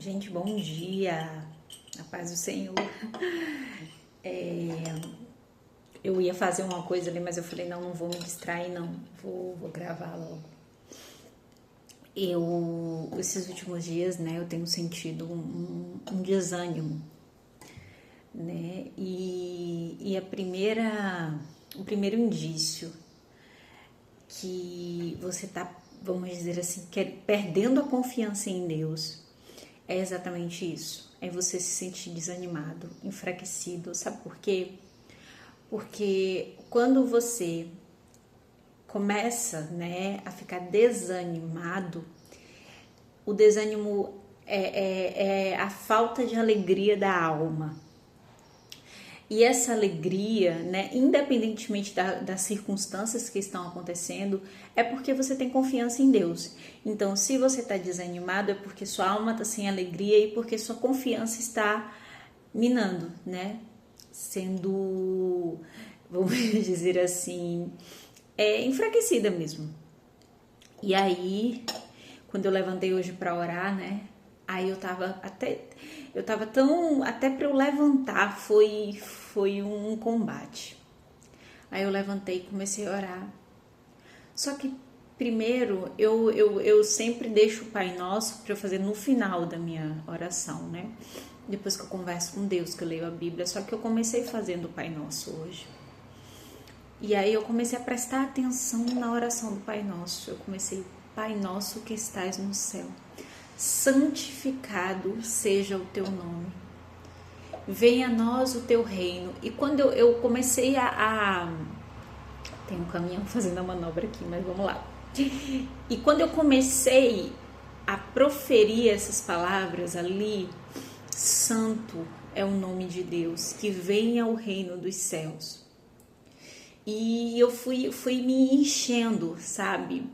Gente, bom dia, a paz do Senhor. Eu ia fazer uma coisa ali, mas eu falei, não vou me distrair, não, vou gravar logo. Esses últimos dias, né, eu tenho sentido um desânimo, né, o primeiro indício que você tá, vamos dizer assim, perdendo a confiança em Deus, é exatamente isso. É você se sentir desanimado, enfraquecido. Sabe por quê? Porque quando você começa, né, a ficar desanimado, o desânimo é a falta de alegria da alma. E essa alegria, né, independentemente das circunstâncias que estão acontecendo, é porque você tem confiança em Deus. Então, se você está desanimado, é porque sua alma está sem alegria e porque sua confiança está minando, né? Sendo, vamos dizer assim, enfraquecida mesmo. E aí, quando eu levantei hoje para orar, né? Aí eu tava tão, até para eu levantar foi um combate. Aí eu levantei e comecei a orar. Só que primeiro eu sempre deixo o Pai Nosso para eu fazer no final da minha oração, né? Depois que eu converso com Deus, que eu leio a Bíblia. Só que eu comecei fazendo o Pai Nosso hoje. E aí eu comecei a prestar atenção na oração do Pai Nosso. Eu comecei, Pai Nosso que estás no céu, santificado seja o teu nome. Venha a nós o teu reino. E quando eu comecei Tem um caminhão fazendo a manobra aqui, mas vamos lá. E quando eu comecei a proferir essas palavras ali, santo é o nome de Deus, que venha o reino dos céus. E eu fui me enchendo, sabe?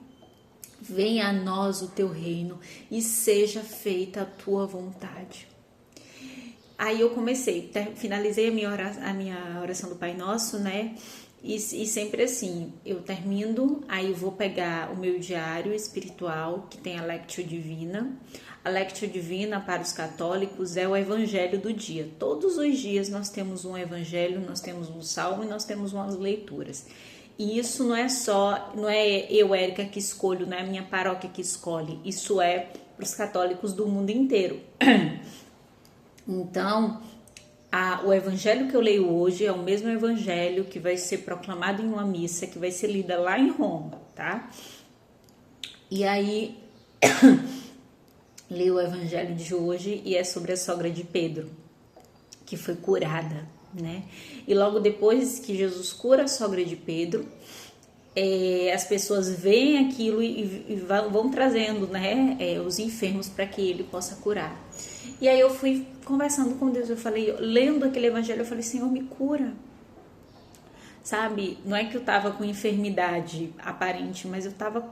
Venha a nós o teu reino e seja feita a tua vontade. Aí eu finalizei a minha oração do Pai Nosso, né? E sempre assim, eu termino, aí eu vou pegar o meu diário espiritual, que tem a Lectio Divina. A Lectio Divina para os católicos é o evangelho do dia. Todos os dias nós temos um evangelho, nós temos um salmo e nós temos umas leituras. E isso não é eu, Érica, que escolho, não é a minha paróquia que escolhe. Isso é para os católicos do mundo inteiro. Então, o evangelho que eu leio hoje é o mesmo evangelho que vai ser proclamado em uma missa, que vai ser lida lá em Roma, tá? E aí, leio o evangelho de hoje e é sobre a sogra de Pedro, que foi curada, né? E logo depois que Jesus cura a sogra de Pedro, as pessoas veem aquilo e vão trazendo, né, os enfermos para que ele possa curar. E aí eu fui conversando com Deus, eu falei, lendo aquele evangelho, eu falei, Senhor, me cura. Sabe, não é que eu tava com enfermidade aparente, mas eu tava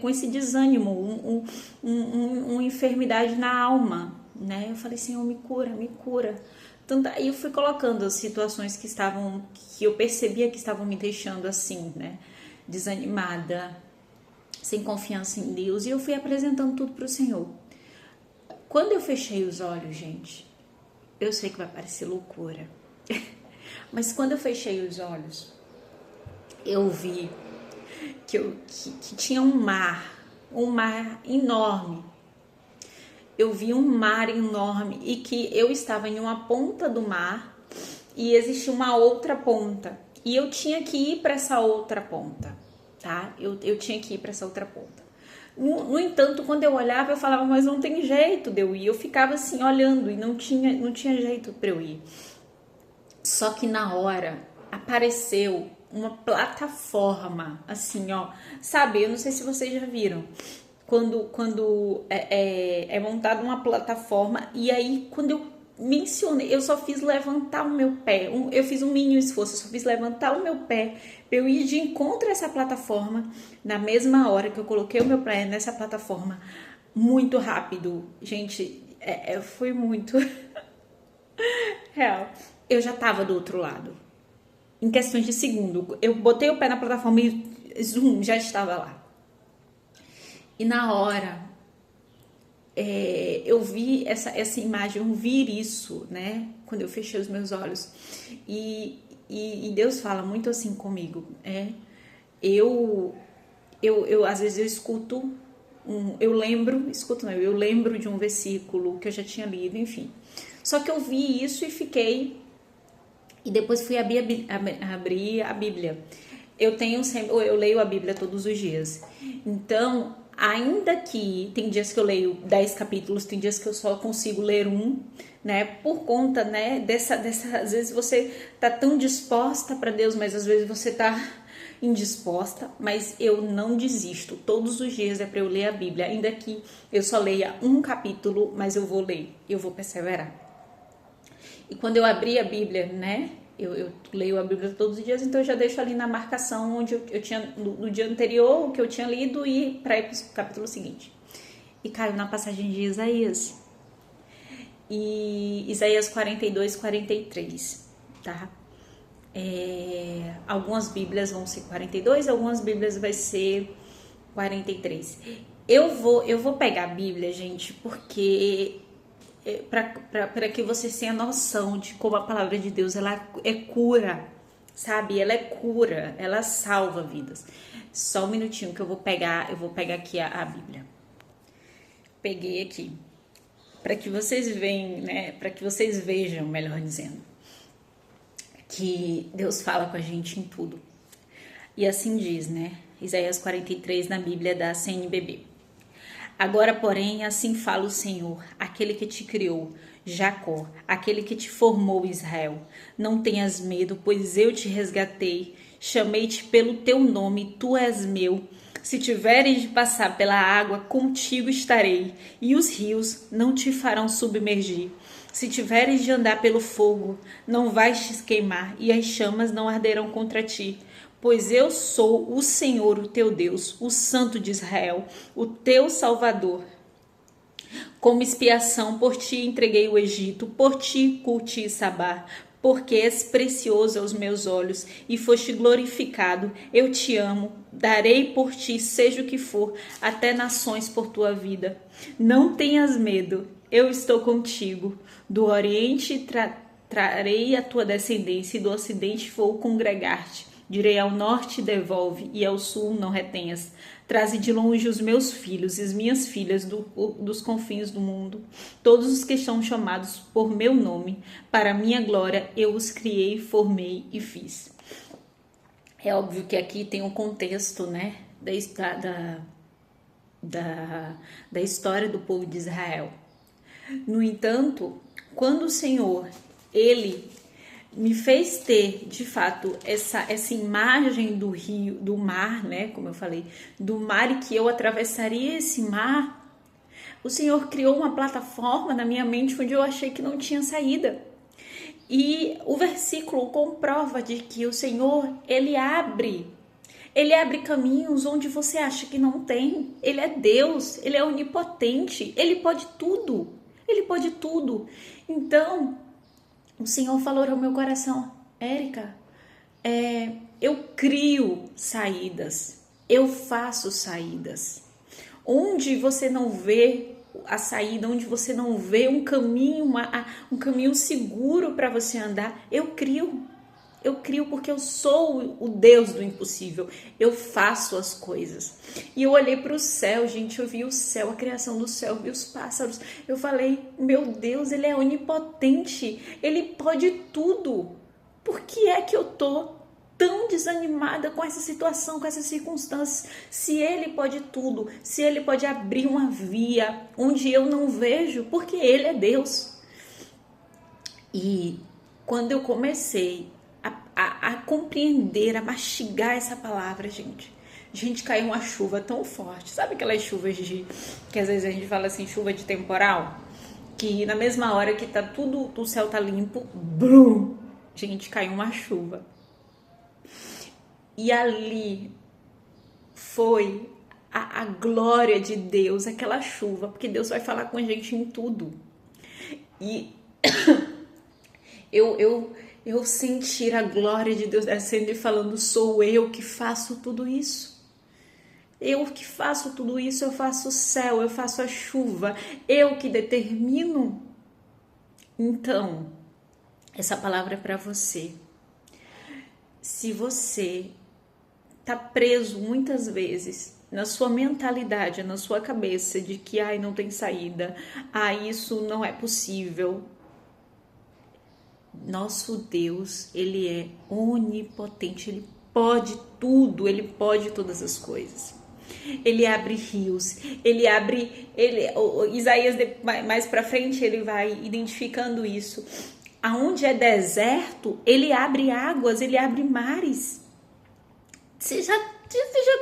com esse desânimo, uma enfermidade na alma, né? Eu falei, Senhor, me cura, me cura. Então, aí eu fui colocando as situações que eu percebia que estavam me deixando assim, né? Desanimada, sem confiança em Deus, e eu fui apresentando tudo para o Senhor. Quando eu fechei os olhos, gente, eu sei que vai parecer loucura, mas quando eu fechei os olhos, eu vi que tinha um mar enorme. Eu vi um mar enorme e que eu estava em uma ponta do mar e existia uma outra ponta. E eu tinha que ir para essa outra ponta, tá? Eu tinha que ir para essa outra ponta. No entanto, quando eu olhava, eu falava, mas não tem jeito de eu ir. Eu ficava assim, olhando e não tinha jeito para eu ir. Só que na hora apareceu uma plataforma, assim, ó. Sabe, eu não sei se vocês já viram. Quando é montada uma plataforma e aí quando eu mencionei, eu só fiz levantar o meu pé, eu fiz um mínimo esforço, eu só fiz levantar o meu pé para eu ir de encontro a essa plataforma. Na mesma hora que eu coloquei o meu pé nessa plataforma, muito rápido, gente, foi muito real. Eu já tava do outro lado, em questões de segundo. Eu botei o pé na plataforma e zoom, já estava lá. E na hora eu vi essa imagem, eu vi isso, né? Quando eu fechei os meus olhos. E Deus fala muito assim comigo. Eu às vezes eu escuto, eu lembro de um versículo que eu já tinha lido, enfim. Só que eu vi isso e fiquei, e depois fui abrir a Bíblia. Eu leio a Bíblia todos os dias. Então, ainda que tem dias que eu leio 10 capítulos, tem dias que eu só consigo ler um, né? Por conta, né, às vezes você tá tão disposta para Deus, mas às vezes você tá indisposta, mas eu não desisto. Todos os dias é para eu ler a Bíblia, ainda que eu só leia um capítulo, mas eu vou ler, eu vou perseverar. E quando eu abri a Bíblia, né? Eu leio a Bíblia todos os dias, então eu já deixo ali na marcação onde eu tinha, no dia anterior, o que eu tinha lido e para ir para o capítulo seguinte. E caiu na passagem de Isaías. E Isaías 42, 43, tá? Algumas Bíblias vão ser 42, algumas Bíblias vai ser 43. Eu vou pegar a Bíblia, gente, porque para que vocês tenham noção de como a palavra de Deus ela é cura, sabe? Ela é cura, ela salva vidas. Só um minutinho que eu vou pegar aqui a Bíblia. Peguei aqui para que vocês vejam, né? Para que vocês vejam, melhor dizendo, que Deus fala com a gente em tudo. E assim diz, né? Isaías 43 na Bíblia da CNBB. Agora, porém, assim fala o Senhor, aquele que te criou, Jacó, aquele que te formou, Israel. Não tenhas medo, pois eu te resgatei, chamei-te pelo teu nome, tu és meu. Se tiveres de passar pela água, contigo estarei, e os rios não te farão submergir. Se tiveres de andar pelo fogo, não vais te queimar, e as chamas não arderão contra ti. Pois eu sou o Senhor, o teu Deus, o Santo de Israel, o teu Salvador. Como expiação por ti entreguei o Egito, por ti culti Sabá, porque és precioso aos meus olhos e foste glorificado. Eu te amo, darei por ti, seja o que for, até nações por tua vida. Não tenhas medo, eu estou contigo. Do Oriente trarei a tua descendência e do Ocidente vou congregar-te. Direi ao norte, devolve, e ao sul não retenhas. Traze de longe os meus filhos e as minhas filhas dos confins do mundo. Todos os que estão chamados por meu nome, para minha glória, eu os criei, formei e fiz. É óbvio que aqui tem um contexto, né, da história do povo de Israel. No entanto, quando o Senhor, Ele me fez ter, de fato, essa imagem do rio, do mar, né? Como eu falei, do mar e que eu atravessaria esse mar. O Senhor criou uma plataforma na minha mente onde eu achei que não tinha saída. E o versículo comprova de que o Senhor, Ele abre caminhos onde você acha que não tem. Ele é Deus, Ele é onipotente, Ele pode tudo. Ele pode tudo. Então, o Senhor falou ao meu coração, Érica, eu crio saídas, eu faço saídas. Onde você não vê a saída, onde você não vê um caminho seguro para você andar, eu crio. Eu crio porque eu sou o Deus do impossível. Eu faço as coisas. E eu olhei para o céu, gente. Eu vi o céu, a criação do céu, vi os pássaros. Eu falei, meu Deus, Ele é onipotente. Ele pode tudo. Por que é que eu tô tão desanimada com essa situação, com essas circunstâncias? Se Ele pode tudo, se Ele pode abrir uma via onde eu não vejo, porque Ele é Deus. E quando eu comecei a compreender, a mastigar essa palavra, gente, caiu uma chuva tão forte, sabe aquelas chuvas que às vezes a gente fala assim, chuva de temporal, que na mesma hora que tá tudo, o céu tá limpo, brum, gente, caiu uma chuva, e ali foi a glória de Deus, aquela chuva, porque Deus vai falar com a gente em tudo, e eu sentir a glória de Deus descendo e falando, sou eu que faço tudo isso. eu que faço tudo isso, eu faço o céu, eu faço a chuva, eu que determino. Então, essa palavra é para você. Se você tá preso muitas vezes na sua mentalidade, na sua cabeça de que não tem saída, isso não é possível. Nosso Deus, ele é onipotente, ele pode tudo, ele pode todas as coisas. Ele abre rios, Isaías mais para frente ele vai identificando isso. Aonde é deserto, ele abre águas, ele abre mares. Você já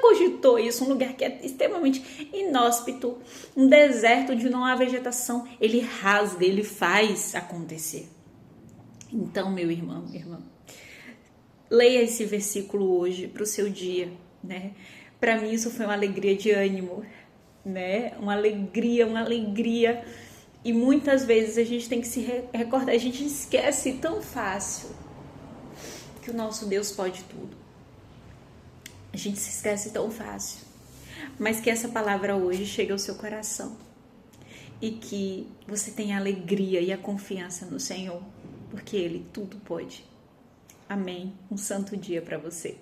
cogitou isso? Um lugar que é extremamente inóspito, um deserto onde não há vegetação, ele rasga, ele faz acontecer. Então, meu irmão, minha irmã, leia esse versículo hoje para o seu dia, né? Para mim isso foi uma alegria de ânimo, né? Uma alegria. E muitas vezes a gente tem que se recordar, a gente esquece tão fácil que o nosso Deus pode tudo. A gente se esquece tão fácil. Mas que essa palavra hoje chegue ao seu coração. E que você tenha a alegria e a confiança no Senhor. Porque Ele tudo pode. Amém. Um santo dia para você.